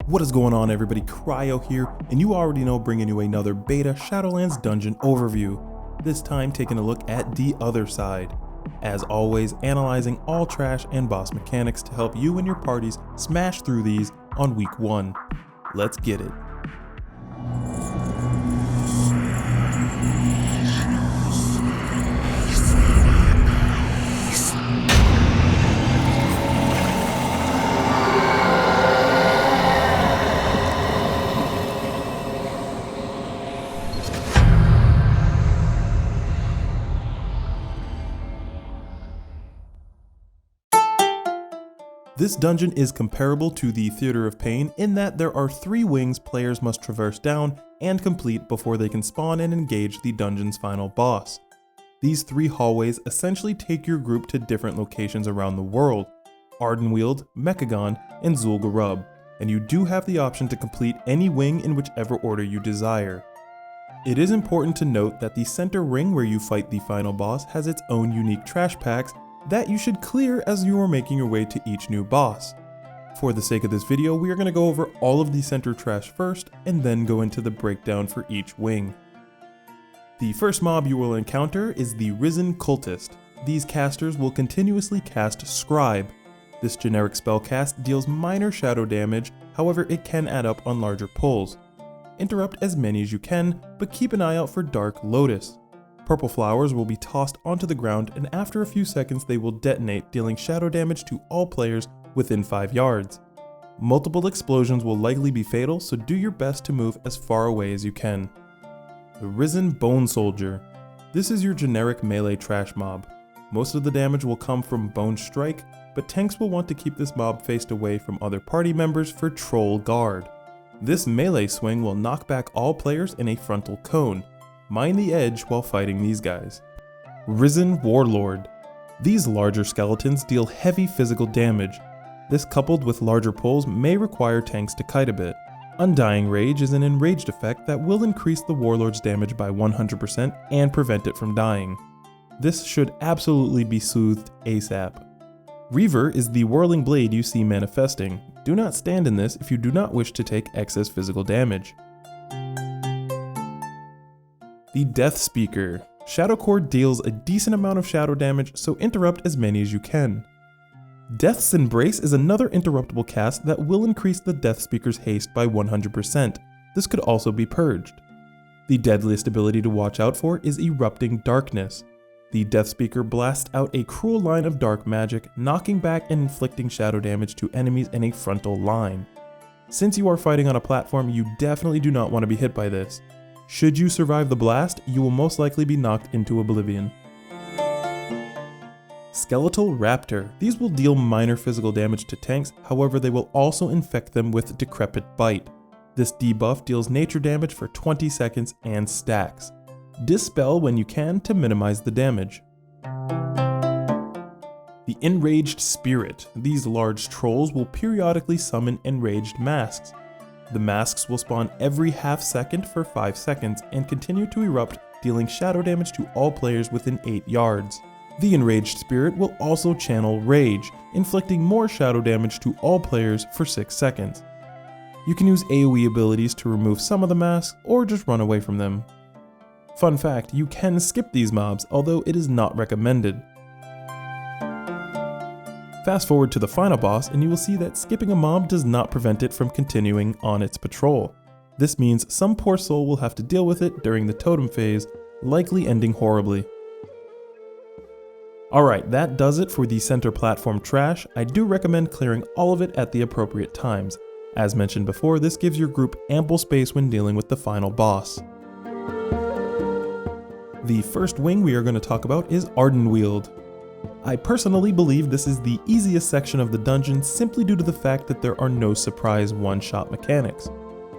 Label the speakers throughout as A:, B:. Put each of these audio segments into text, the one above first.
A: What is going on, everybody? Cryo here, and you already know, bringing you another Beta Shadowlands Dungeon Overview. This time taking a look at the other side. As always, analyzing all trash and boss mechanics to help you and your parties smash through these on week 1. Let's get it. This dungeon is comparable to the Theater of Pain in that there are 3 wings players must traverse down and complete before they can spawn and engage the dungeon's final boss. These 3 hallways essentially take your group to different locations around the world: Ardenweald, Mechagon, and Zul'Gurub, and you do have the option to complete any wing in whichever order you desire. It is important to note that the center ring where you fight the final boss has its own unique trash packs that you should clear as you are making your way to each new boss. For the sake of this video, we are going to go over all of the center trash first and then go into the breakdown for each wing. The first mob you will encounter is the Risen Cultist. These casters will continuously cast Scribe. This generic spell cast deals minor shadow damage, however it can add up on larger pulls. Interrupt as many as you can, but keep an eye out for Dark Lotus. Purple flowers will be tossed onto the ground, and after a few seconds they will detonate, dealing shadow damage to all players within 5 yards. Multiple explosions will likely be fatal, so do your best to move as far away as you can. The Risen Bone Soldier. This is your generic melee trash mob. Most of the damage will come from Bone Strike, but tanks will want to keep this mob faced away from other party members for Troll Guard. This melee swing will knock back all players in a frontal cone. Mind the edge while fighting these guys. Risen Warlord. These larger skeletons deal heavy physical damage. This, coupled with larger pulls, may require tanks to kite a bit. Undying Rage is an enraged effect that will increase the Warlord's damage by 100% and prevent it from dying. This should absolutely be soothed ASAP. Reaver is the whirling blade you see manifesting. Do not stand in this if you do not wish to take excess physical damage. The Death Speaker. Shadowcore deals a decent amount of shadow damage, so interrupt as many as you can. Death's Embrace is another interruptible cast that will increase the Death Speaker's haste by 100%. This could also be purged. The deadliest ability to watch out for is Erupting Darkness. The Death Speaker blasts out a cruel line of dark magic, knocking back and inflicting shadow damage to enemies in a frontal line. Since you are fighting on a platform, you definitely do not want to be hit by this. Should you survive the blast, you will most likely be knocked into oblivion. Skeletal Raptor. These will deal minor physical damage to tanks, however they will also infect them with Decrepit Bite. This debuff deals nature damage for 20 seconds and stacks. Dispel when you can to minimize the damage. The Enraged Spirit. These large trolls will periodically summon enraged masks. The masks will spawn every half second for 5 seconds and continue to erupt, dealing shadow damage to all players within 8 yards. The Enraged Spirit will also channel Rage, inflicting more shadow damage to all players for 6 seconds. You can use AoE abilities to remove some of the masks or just run away from them. Fun fact, you can skip these mobs, although it is not recommended. Fast forward to the final boss and you will see that skipping a mob does not prevent it from continuing on its patrol. This means some poor soul will have to deal with it during the totem phase, likely ending horribly. Alright, that does it for the center platform trash. I do recommend clearing all of it at the appropriate times. As mentioned before, this gives your group ample space when dealing with the final boss. The first wing we are going to talk about is Ardenweald. I personally believe this is the easiest section of the dungeon simply due to the fact that there are no surprise one-shot mechanics,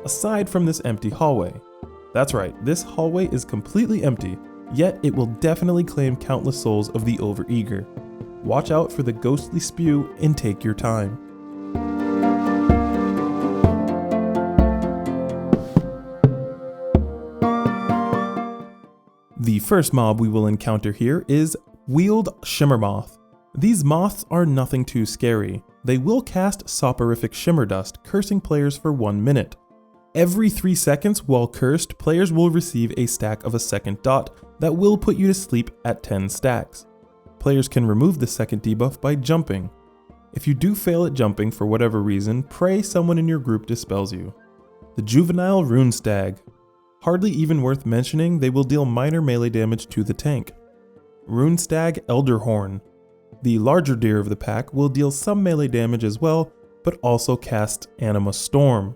A: aside from this empty hallway. That's right, this hallway is completely empty, yet it will definitely claim countless souls of the overeager. Watch out for the ghostly spew and take your time. The first mob we will encounter here is Wheeled Shimmermoth. These moths are nothing too scary. They will cast Soporific Shimmer Dust, cursing players for 1 minute. Every 3 seconds while cursed, players will receive a stack of a second dot that will put you to sleep at 10 stacks. Players can remove the second debuff by jumping. If you do fail at jumping for whatever reason, pray someone in your group dispels you. The Juvenile Rune Stag. Hardly even worth mentioning, they will deal minor melee damage to the tank. Rune Stag Elderhorn. The larger deer of the pack will deal some melee damage as well, but also cast Anima Storm.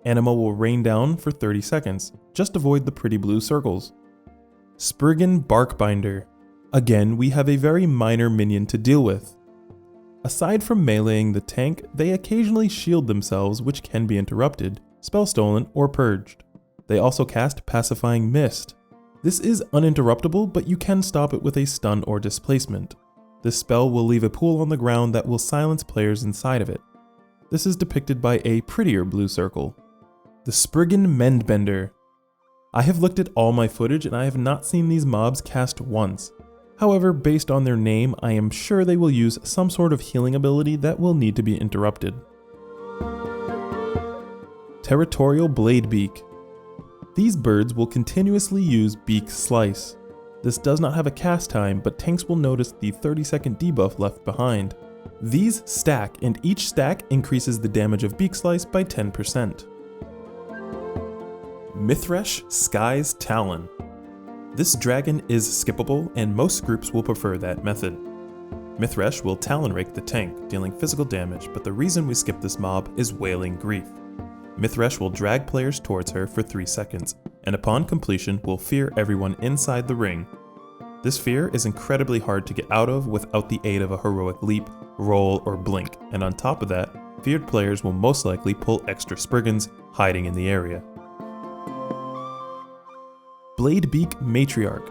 A: Anima will rain down for 30 seconds, just avoid the pretty blue circles. Spriggan Barkbinder. Again, we have a very minor minion to deal with. Aside from meleeing the tank, they occasionally shield themselves, which can be interrupted, spell stolen, or purged. They also cast Pacifying Mist. This is uninterruptible, but you can stop it with a stun or displacement. This spell will leave a pool on the ground that will silence players inside of it. This is depicted by a prettier blue circle. The Spriggan Mendbender. I have looked at all my footage and I have not seen these mobs cast once. However, based on their name, I am sure they will use some sort of healing ability that will need to be interrupted. Territorial Bladebeak. These birds will continuously use Beak Slice. This does not have a cast time, but tanks will notice the 30-second debuff left behind. These stack, and each stack increases the damage of Beak Slice by 10%. Mithresh Sky's Talon. This dragon is skippable, and most groups will prefer that method. Mithresh will Talon Rake the tank, dealing physical damage, but the reason we skip this mob is Wailing Grief. Mithresh will drag players towards her for 3 seconds, and upon completion will fear everyone inside the ring. This fear is incredibly hard to get out of without the aid of a heroic leap, roll, or blink, and on top of that, feared players will most likely pull extra Spriggans hiding in the area. Bladebeak Matriarch.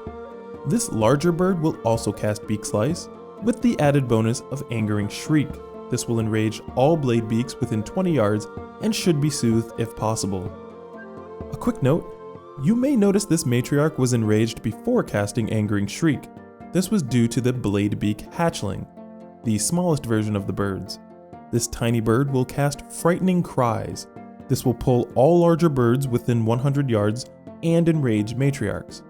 A: This larger bird will also cast Beak Slice, with the added bonus of Angering Shriek. This will enrage all Bladebeaks within 20 yards and should be soothed if possible. A quick note, you may notice this Matriarch was enraged before casting Angering Shriek. This was due to the Bladebeak Hatchling, the smallest version of the birds. This tiny bird will cast Frightening Cries. This will pull all larger birds within 100 yards and enrage matriarchs.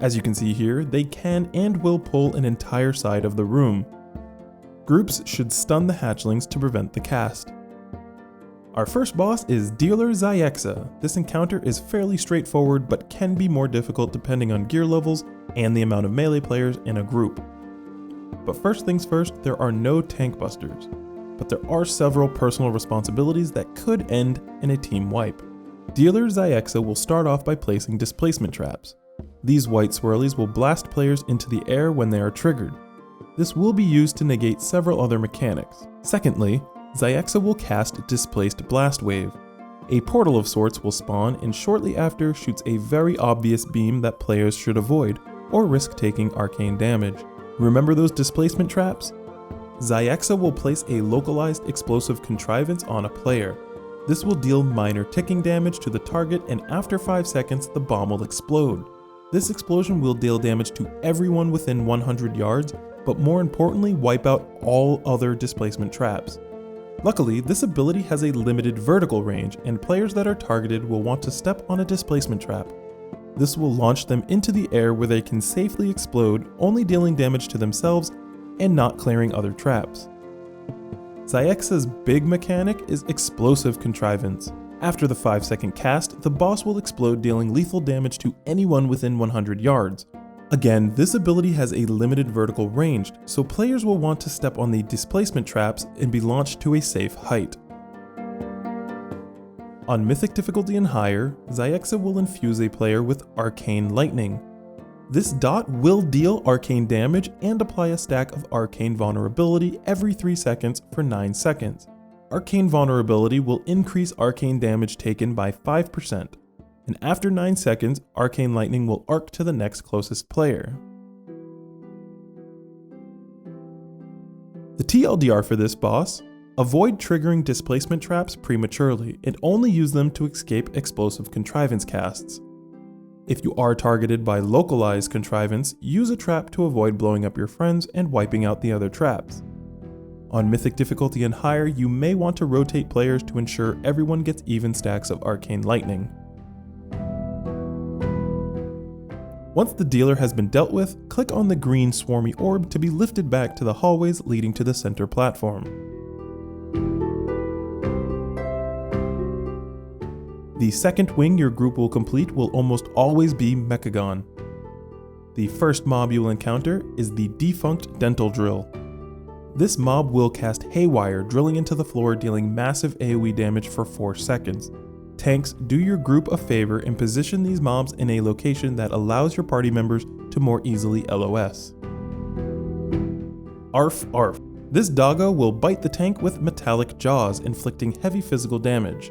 A: As you can see here, they can and will pull an entire side of the room. Groups should stun the hatchlings to prevent the cast. Our first boss is Dealer Xy'exa. This encounter is fairly straightforward but can be more difficult depending on gear levels and the amount of melee players in a group. But first things first, there are no tank busters, but there are several personal responsibilities that could end in a team wipe. Dealer Xy'exa will start off by placing displacement traps. These white swirlies will blast players into the air when they are triggered. This will be used to negate several other mechanics. Secondly, Xy'exa will cast Displaced Blast Wave. A portal of sorts will spawn and shortly after shoots a very obvious beam that players should avoid or risk taking arcane damage. Remember those displacement traps? Xy'exa will place a localized explosive contrivance on a player. This will deal minor ticking damage to the target, and after 5 seconds the bomb will explode. This explosion will deal damage to everyone within 100 yards, but more importantly wipe out all other displacement traps. Luckily, this ability has a limited vertical range, and players that are targeted will want to step on a displacement trap. This will launch them into the air where they can safely explode, only dealing damage to themselves and not clearing other traps. Xy'exa's big mechanic is Explosive Contrivance. After the 5-second cast, the boss will explode, dealing lethal damage to anyone within 100 yards. Again, this ability has a limited vertical range, so players will want to step on the displacement traps and be launched to a safe height. On Mythic difficulty and higher, Xy'exa will infuse a player with Arcane Lightning. This dot will deal arcane damage and apply a stack of Arcane Vulnerability every 3 seconds for 9 seconds. Arcane Vulnerability will increase arcane damage taken by 5%, and after 9 seconds, Arcane Lightning will arc to the next closest player. The TLDR for this boss: avoid triggering displacement traps prematurely and only use them to escape explosive contrivance casts. If you are targeted by localized contrivance, use a trap to avoid blowing up your friends and wiping out the other traps. On Mythic difficulty and higher, you may want to rotate players to ensure everyone gets even stacks of Arcane Lightning. Once the dealer has been dealt with, click on the green swarmy orb to be lifted back to the hallways leading to the center platform. The second wing your group will complete will almost always be Mechagon. The first mob you will encounter is the Defunct Dental Drill. This mob will cast Haywire, drilling into the floor, dealing massive AoE damage for 4 seconds. Tanks, do your group a favor and position these mobs in a location that allows your party members to more easily LOS. Arf Arf. This doggo will bite the tank with metallic jaws, inflicting heavy physical damage.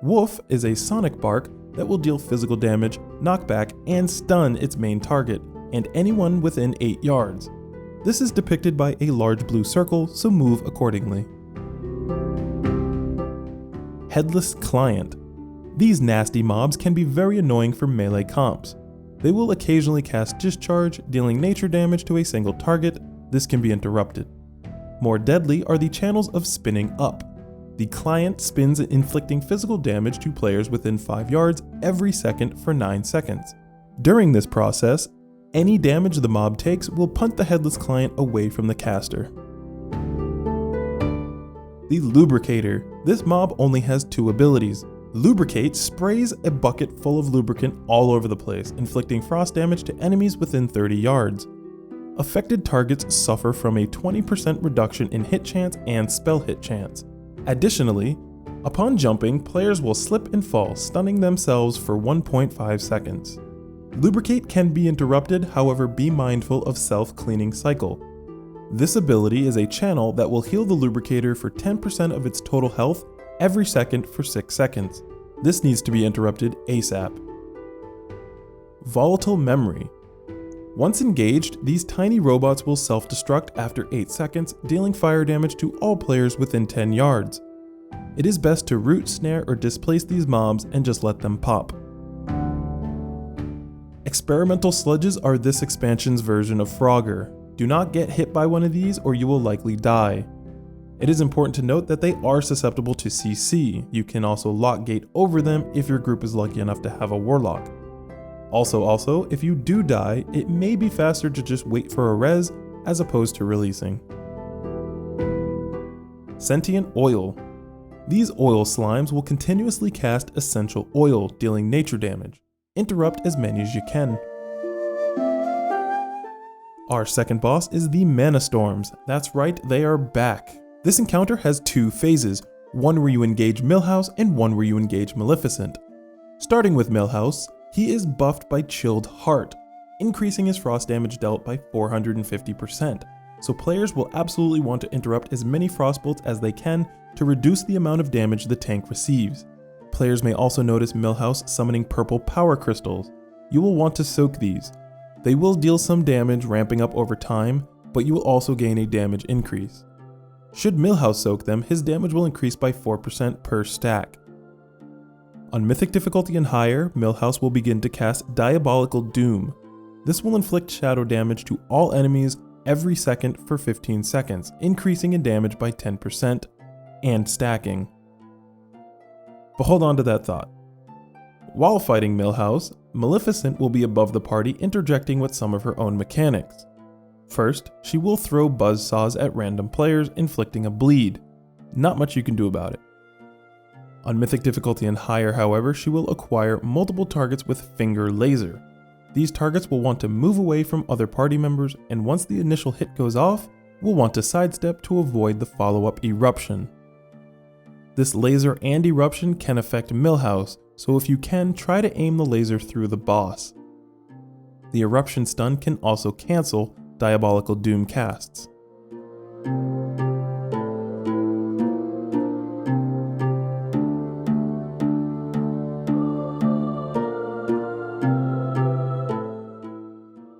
A: Woof is a sonic bark that will deal physical damage, knockback, and stun its main target, and anyone within 8 yards. This is depicted by a large blue circle, so move accordingly. Headless Client. These nasty mobs can be very annoying for melee comps. They will occasionally cast Discharge, dealing nature damage to a single target. This can be interrupted. More deadly are the channels of Spinning Up. The client spins, inflicting physical damage to players within 5 yards every second for 9 seconds. During this process, any damage the mob takes will punt the Headless Client away from the caster. The Lubricator. This mob only has 2 abilities. Lubricate sprays a bucket full of lubricant all over the place, inflicting frost damage to enemies within 30 yards. Affected targets suffer from a 20% reduction in hit chance and spell hit chance. Additionally, upon jumping, players will slip and fall, stunning themselves for 1.5 seconds. Lubricate can be interrupted, however be mindful of self-cleaning cycle. This ability is a channel that will heal the Lubricator for 10% of its total health every second for 6 seconds. This needs to be interrupted ASAP. Volatile Memory. Once engaged, these tiny robots will self-destruct after 8 seconds, dealing fire damage to all players within 10 yards. It is best to root, snare, or displace these mobs and just let them pop. Experimental Sludges are this expansion's version of Frogger. Do not get hit by one of these or you will likely die. It is important to note that they are susceptible to CC. You can also lock gate over them if your group is lucky enough to have a Warlock. Also, if you do die, it may be faster to just wait for a res as opposed to releasing. Sentient Oil. These oil slimes will continuously cast Essential Oil, dealing nature damage. Interrupt as many as you can. Our second boss is the Manastorms. That's right, they are back. This encounter has 2 phases, one where you engage Millhouse and one where you engage Maleficent. Starting with Millhouse, he is buffed by Chilled Heart, increasing his frost damage dealt by 450%, so players will absolutely want to interrupt as many frost bolts as they can to reduce the amount of damage the tank receives. Players may also notice Millhouse summoning purple power crystals. You will want to soak these. They will deal some damage ramping up over time, but you will also gain a damage increase. Should Millhouse soak them, his damage will increase by 4% per stack. On Mythic difficulty and higher, Millhouse will begin to cast Diabolical Doom. This will inflict shadow damage to all enemies every second for 15 seconds, increasing in damage by 10% and stacking. But hold on to that thought. While fighting Millhouse, Maleficent will be above the party, interjecting with some of her own mechanics. First, she will throw buzzsaws at random players, inflicting a bleed. Not much you can do about it. On Mythic difficulty and higher, however, she will acquire multiple targets with Finger Laser. These targets will want to move away from other party members, and once the initial hit goes off, will want to sidestep to avoid the follow-up eruption. This laser and eruption can affect Millhouse, so if you can, try to aim the laser through the boss. The eruption stun can also cancel Diabolical Doom casts.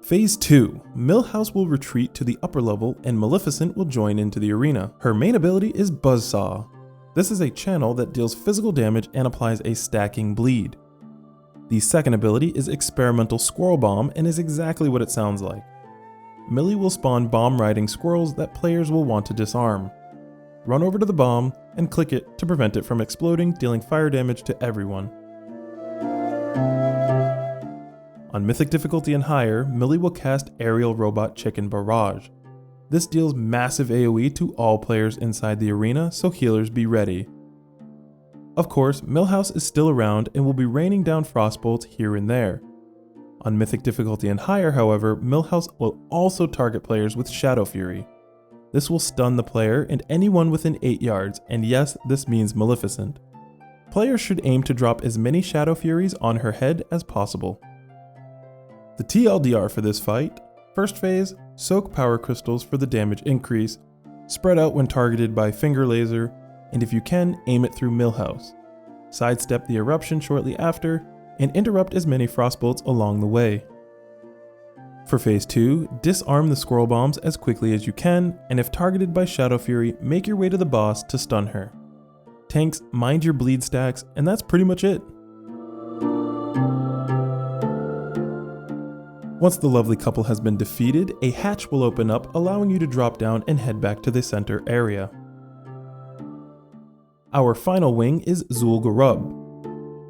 A: Phase 2. Millhouse will retreat to the upper level and Maleficent will join into the arena. Her main ability is Buzzsaw. This is a channel that deals physical damage and applies a stacking bleed. The second ability is Experimental Squirrel Bomb and is exactly what it sounds like. Millie will spawn bomb-riding squirrels that players will want to disarm. Run over to the bomb and click it to prevent it from exploding, dealing fire damage to everyone. On Mythic difficulty and higher, Millie will cast Aerial Robot Chicken Barrage. This deals massive AoE to all players inside the arena, so healers be ready. Of course, Millhouse is still around and will be raining down frostbolts here and there. On Mythic difficulty and higher, however, Millhouse will also target players with Shadow Fury. This will stun the player and anyone within 8 yards, and yes, this means Maleficent. Players should aim to drop as many Shadow Furies on her head as possible. The TLDR for this fight: first phase, soak power crystals for the damage increase, spread out when targeted by finger laser, and if you can, aim it through Millhouse. Sidestep the eruption shortly after, and interrupt as many frostbolts along the way. For phase 2, disarm the squirrel bombs as quickly as you can, and if targeted by Shadow Fury, make your way to the boss to stun her. Tanks, mind your bleed stacks, and that's pretty much it. Once the lovely couple has been defeated, a hatch will open up, allowing you to drop down and head back to the center area. Our final wing is Zul'Gurub.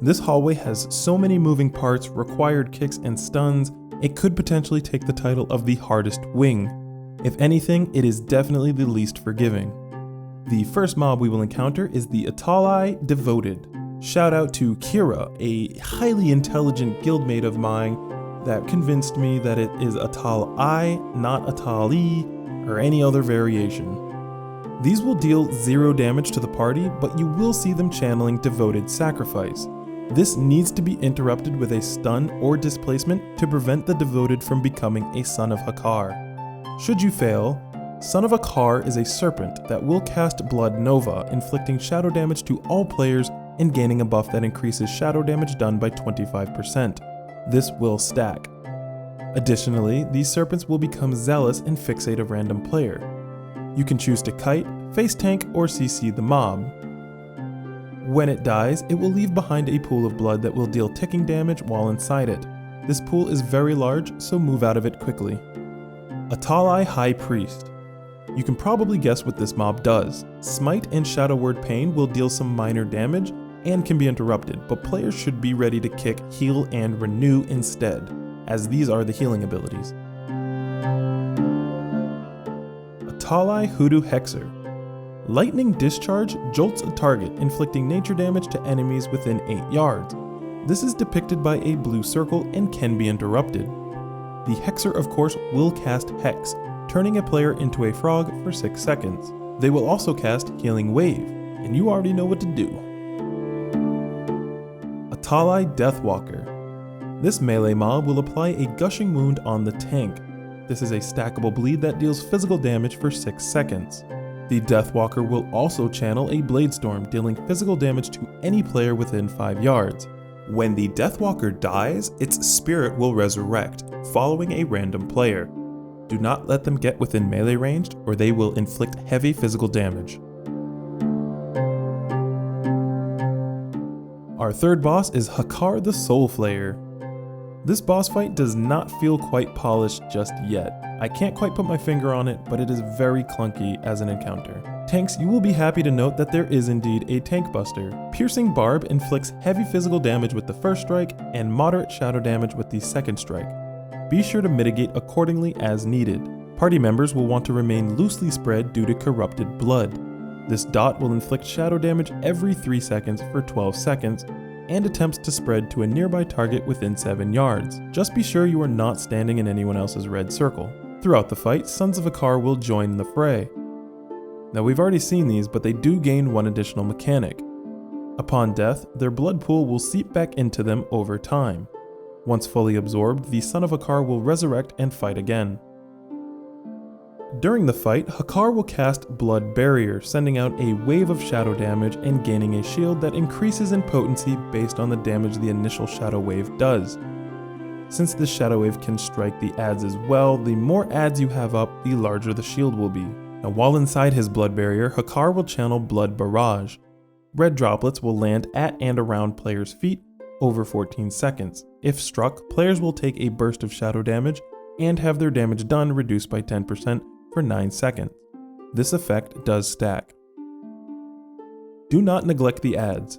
A: This hallway has so many moving parts, required kicks and stuns, it could potentially take the title of the hardest wing. If anything, it is definitely the least forgiving. The first mob we will encounter is the Atalai Devoted. Shout out to Kira, a highly intelligent guildmate of mine that convinced me that it is Atal-I, not Atali, or any other variation. These will deal 0 damage to the party, but you will see them channeling Devoted Sacrifice. This needs to be interrupted with a stun or displacement to prevent the Devoted from becoming a Son of Hakkar. Should you fail, Son of Hakkar is a serpent that will cast Blood Nova, inflicting shadow damage to all players and gaining a buff that increases shadow damage done by 25%. This will stack. Additionally, these serpents will become zealous and fixate a random player. You can choose to kite, face tank, or CC the mob. When it dies, it will leave behind a pool of blood that will deal ticking damage while inside it. This pool is very large, so move out of it quickly. Atalai High Priest. You can probably guess what this mob does. Smite and Shadow Word Pain will deal some minor damage and can be interrupted, but players should be ready to kick, heal, and renew instead, as these are the healing abilities. Atalai Hoodoo Hexer. Lightning Discharge jolts a target, inflicting nature damage to enemies within 8 yards. This is depicted by a blue circle and can be interrupted. The Hexer, of course, will cast Hex, turning a player into a frog for 6 seconds. They will also cast Healing Wave, and you already know what to do. Atalai Deathwalker. This melee mob will apply a Gushing Wound on the tank. This is a stackable bleed that deals physical damage for 6 seconds. The Deathwalker will also channel a Blade Storm, dealing physical damage to any player within 5 yards. When the Deathwalker dies, its spirit will resurrect, following a random player. Do not let them get within melee range, or they will inflict heavy physical damage. Our third boss is Hakkar the Soul Flayer. This boss fight does not feel quite polished just yet. I can't quite put my finger on it, but it is very clunky as an encounter. Tanks, you will be happy to note that there is indeed a tank buster. Piercing Barb inflicts heavy physical damage with the first strike and moderate shadow damage with the second strike. Be sure to mitigate accordingly as needed. Party members will want to remain loosely spread due to corrupted blood. This dot will inflict shadow damage every 3 seconds for 12 seconds, and attempts to spread to a nearby target within 7 yards. Just be sure you are not standing in anyone else's red circle. Throughout the fight, Sons of Hakkar will join the fray. Now we've already seen these, but they do gain one additional mechanic. Upon death, their blood pool will seep back into them over time. Once fully absorbed, the Son of Hakkar will resurrect and fight again. During the fight, Hakkar will cast Blood Barrier, sending out a wave of shadow damage and gaining a shield that increases in potency based on the damage the initial shadow wave does. Since this shadow wave can strike the adds as well, the more adds you have up, the larger the shield will be. Now while inside his Blood Barrier, Hakkar will channel Blood Barrage. Red droplets will land at and around players' feet over 14 seconds. If struck, players will take a burst of shadow damage, and have their damage done reduced by 10% for 9 seconds. This effect does stack. Do not neglect the ads.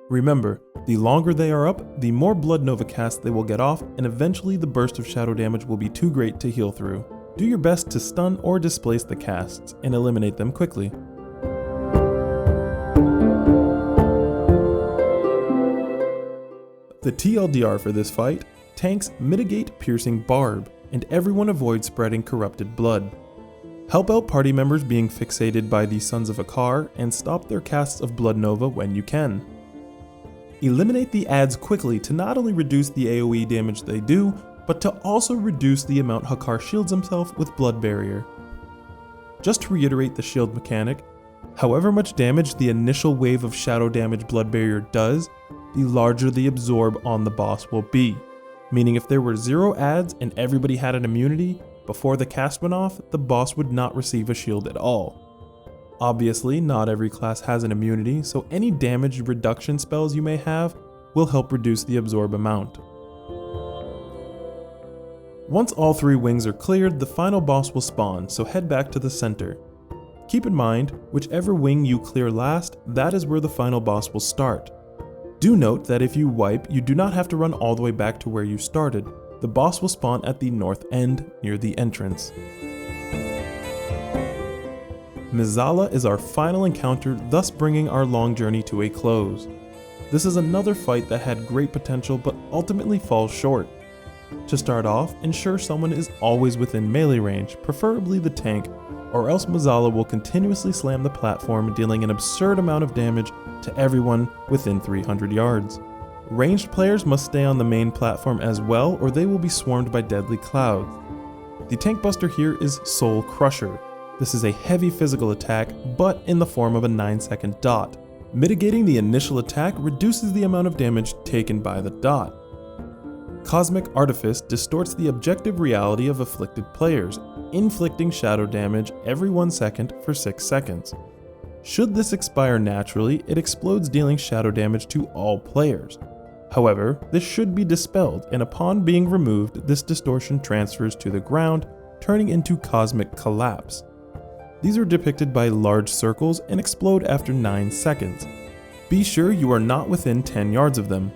A: Remember, the longer they are up, the more Blood Nova casts they will get off, and eventually the burst of shadow damage will be too great to heal through. Do your best to stun or displace the casts, and eliminate them quickly. The TLDR for this fight, tanks mitigate Piercing Barb, and everyone avoids spreading corrupted blood. Help out party members being fixated by the Sons of Hakkar, and stop their casts of Blood Nova when you can. Eliminate the ads quickly to not only reduce the AoE damage they do, but to also reduce the amount Hakkar shields himself with Blood Barrier. Just to reiterate the shield mechanic, however much damage the initial wave of shadow damage Blood Barrier does, the larger the absorb on the boss will be. Meaning if there were 0 ads and everybody had an immunity, before the cast went off, the boss would not receive a shield at all. Obviously, not every class has an immunity, so any damage reduction spells you may have will help reduce the absorb amount. Once all 3 wings are cleared, the final boss will spawn, so head back to the center. Keep in mind, whichever wing you clear last, that is where the final boss will start. Do note that if you wipe, you do not have to run all the way back to where you started. The boss will spawn at the north end, near the entrance. Mueh'zala is our final encounter, thus bringing our long journey to a close. This is another fight that had great potential but ultimately falls short. To start off, ensure someone is always within melee range, preferably the tank, or else Mueh'zala will continuously slam the platform, dealing an absurd amount of damage to everyone within 300 yards. Ranged players must stay on the main platform as well, or they will be swarmed by deadly clouds. The tank buster here is Soul Crusher. This is a heavy physical attack, but in the form of a 9-second dot. Mitigating the initial attack reduces the amount of damage taken by the dot. Cosmic Artifice distorts the objective reality of afflicted players, inflicting shadow damage every 1 second for 6 seconds. Should this expire naturally, it explodes, dealing shadow damage to all players. However, this should be dispelled, and upon being removed, this distortion transfers to the ground, turning into Cosmic Collapse. These are depicted by large circles and explode after 9 seconds. Be sure you are not within 10 yards of them.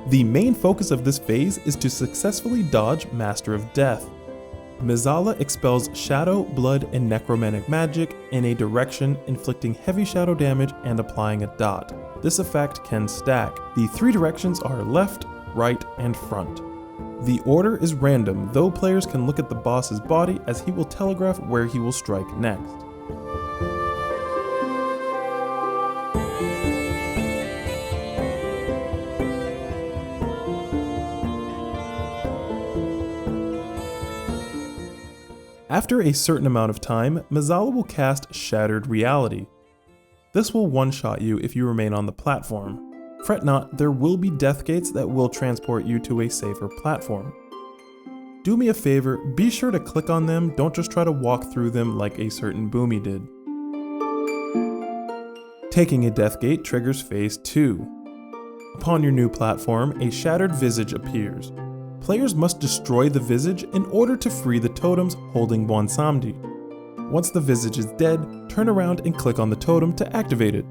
A: The main focus of this phase is to successfully dodge Master of Death. Mueh'zala expels shadow, blood, and necromantic magic in a direction, inflicting heavy shadow damage and applying a dot. This effect can stack. The 3 directions are left, right, and front. The order is random, though players can look at the boss's body as he will telegraph where he will strike next. After a certain amount of time, Mueh'zala will cast Shattered Reality. This will one-shot you if you remain on the platform. Fret not, there will be death gates that will transport you to a safer platform. Do me a favor, be sure to click on them, don't just try to walk through them like a certain Boomy did. Taking a death gate triggers phase 2. Upon your new platform, a shattered visage appears. Players must destroy the visage in order to free the totems holding Bwonsamdi. Once the visage is dead, turn around and click on the totem to activate it.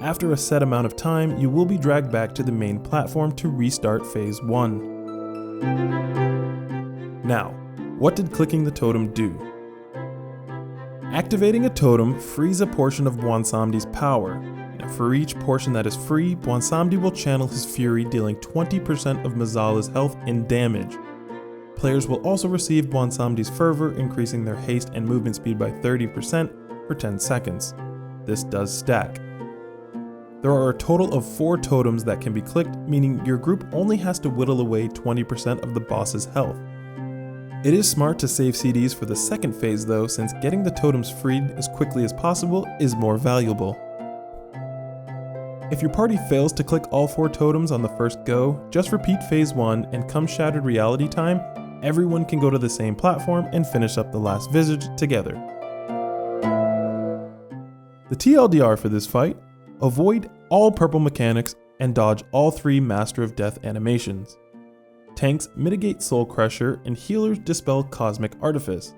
A: After a set amount of time, you will be dragged back to the main platform to restart phase 1. Now, what did clicking the totem do? Activating a totem frees a portion of Bwonsamdi's power. For each portion that is free, Bwonsamdi will channel his fury, dealing 20% of Mueh'zala's health in damage. Players will also receive Bwonsamdi's fervor, increasing their haste and movement speed by 30% for 10 seconds. This does stack. There are a total of 4 totems that can be clicked, meaning your group only has to whittle away 20% of the boss's health. It is smart to save CDs for the second phase though, since getting the totems freed as quickly as possible is more valuable. If your party fails to click all 4 totems on the first go, just repeat phase 1 and come Shattered Reality time, everyone can go to the same platform and finish up the last visage together. The TLDR for this fight: avoid all purple mechanics and dodge all 3 Master of Death animations. tanks mitigate Soul Crusher, and healers dispel Cosmic Artifice.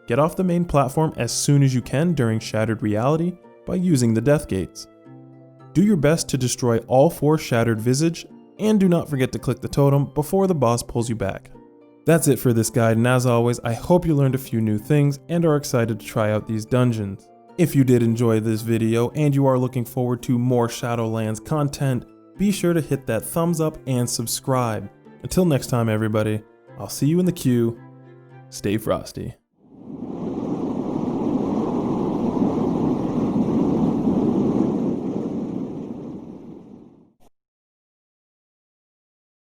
A: Get off the main platform as soon as you can during Shattered Reality by using the Death Gates. Do your best to destroy all 4 Shattered Visage, and do not forget to click the totem before the boss pulls you back. That's it for this guide, and as always, I hope you learned a few new things and are excited to try out these dungeons. If you did enjoy this video and you are looking forward to more Shadowlands content, be sure to hit that thumbs up and subscribe. Until next time everybody, I'll see you in the queue. Stay frosty.